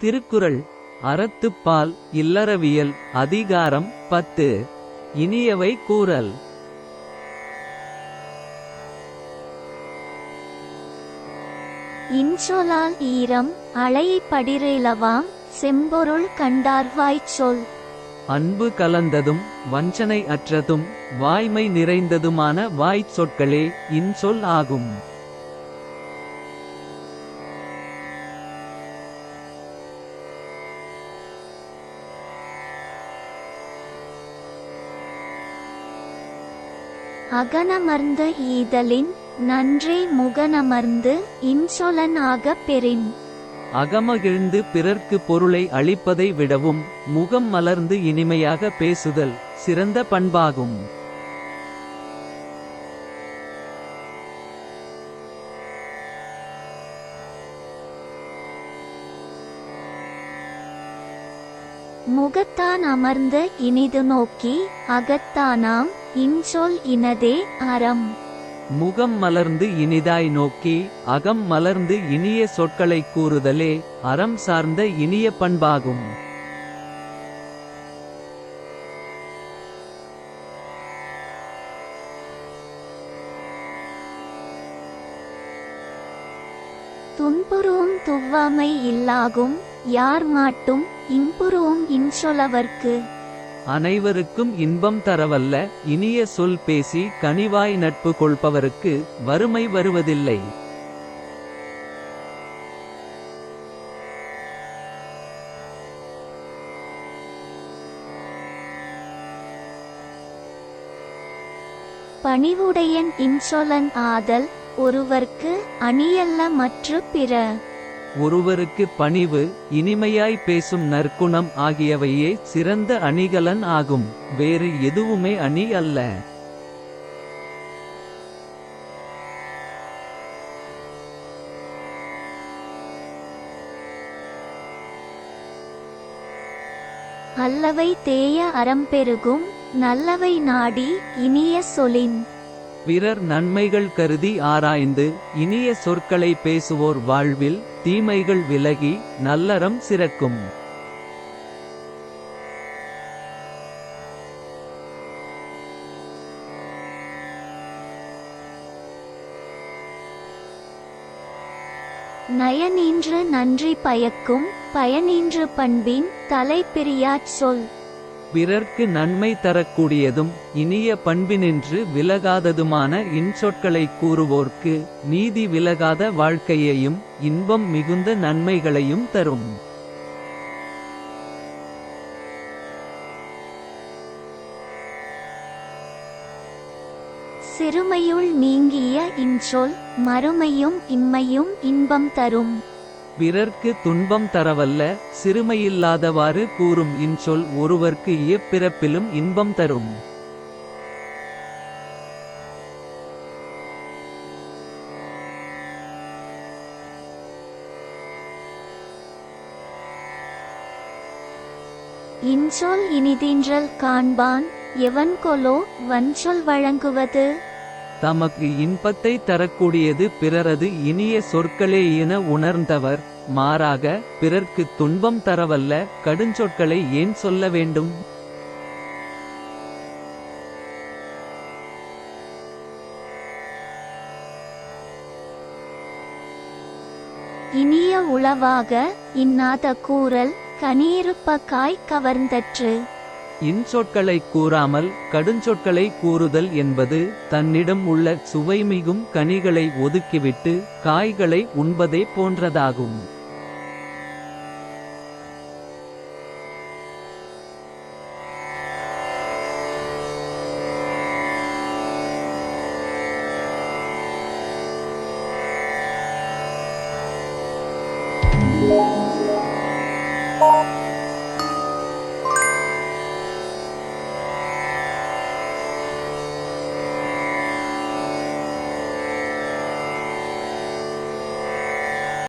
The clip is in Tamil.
திருக்குறள் அறத்துப்பால் இல்லறவியல் அதிகாரம் 10. இனியவை கூறல். இன்சொலால் ஈரம் அளையைப் படிறிலவாம் செம்பொருள் கண்டார்வாய்ச் சொல். அன்பு கலந்ததும் வஞ்சனை அற்றதும் வாய்மை நிறைந்ததுமான வாய்ச் சொற்களே இன்சொல் ஆகும். அகனமர்ந்து ஈதலின் நன்றே முகனமர்ந்து இன்சொலன் ஆகப் பெறின். அகமகிழ்ந்து பிறர்க்கு பொருளை அளிப்பதை விடவும் முகம் மலர்ந்து இனிமையாக பேசுதல் சிறந்த பண்பாகும். முகத்தான் அமர்ந்து இனிது நோக்கி அகத்தானாம் இன்சொல் இனதே அறம். முகம் மலர்ந்து இனிதாய் நோக்கி அகம் மலர்ந்து இனிய சொற்களைக் கூறுதலே அறம் சார்ந்த இனிய பண்பாகும். துன்புறும் துவ்வாமை இல்லாகும் யார் மாட்டும் இன்புறும் இன்சொலவர்க்கு. அனைவருக்கும் இன்பம் தரவல்ல இனிய சொல் பேசி கனிவாய் நட்பு கொள்பவருக்கு வறுமை வருவதில்லை. பணிவுடையன் இன்சொலன் ஆதல் ஒருவர்க்கு அணியல்ல மற்று பிற. ஒருவருக்கு பணிவு இனிமையாய் பேசும் நற்குணம் ஆகியவையே சிறந்த அணிகலன் ஆகும். வேறு எதுவுமே அணி அல்ல. அல்லவை தேய அறம்பெருகும் நல்லவை நாடி இனிய சொலின். பிறர் நன்மைகள் கருதி ஆராய்ந்து இனிய சொற்களை பேசுவோர் வாழ்வில் தீமைகள் விலகி நல்லறம் சிறக்கும். நயனின்று நன்றி பயக்கும் பயனின்று பண்பின் தலை பிரியாச் சொல். பிறர்க்கு நன்மை தரக்கூடியதும் இனிய பண்பினின்று விலகாததுமான இன்சொற்களை கூறுவோர்க்கு நீதி விலகாத வாழ்க்கையையும் இன்பம் மிகுந்த நன்மைகளையும் தரும். சிறுமையுள் நீங்கிய இன்சொல் மறுமையும் இம்மையும் இன்பம் தரும். பிறர்க்கு துன்பம் தரவல்ல சிறுமையில்லாதவாறு கூறும் இன்சொல் ஒருவர்க்கு இயப்பிறப்பிலும் இன்பம் தரும். இன்சொல் இனிதின்றல் காண்பான் எவன்கொலோ வன்சொல் வழங்குவது. தமக்கு இன்பத்தை தரக்கூடியது பிறரது இனிய சொற்களே என உணர்ந்தவர் மாறாக பிறர்க்கு துன்பம் தரவல்ல கடுஞ்சொற்களை ஏன் சொல்ல வேண்டும்? இனிய உளவாக இன்னாத கூறல் கனியிருப்ப காய் கவர்ந்தற்று. இன்சொற்களை கூறாமல் கடுஞ்சொற்களை கூறுதல் என்பது தன்னிடம் உள்ள சுவைமிகும் கனிகளை ஒதுக்கிவிட்டு காய்களை உண்பதே போன்றதாகும்.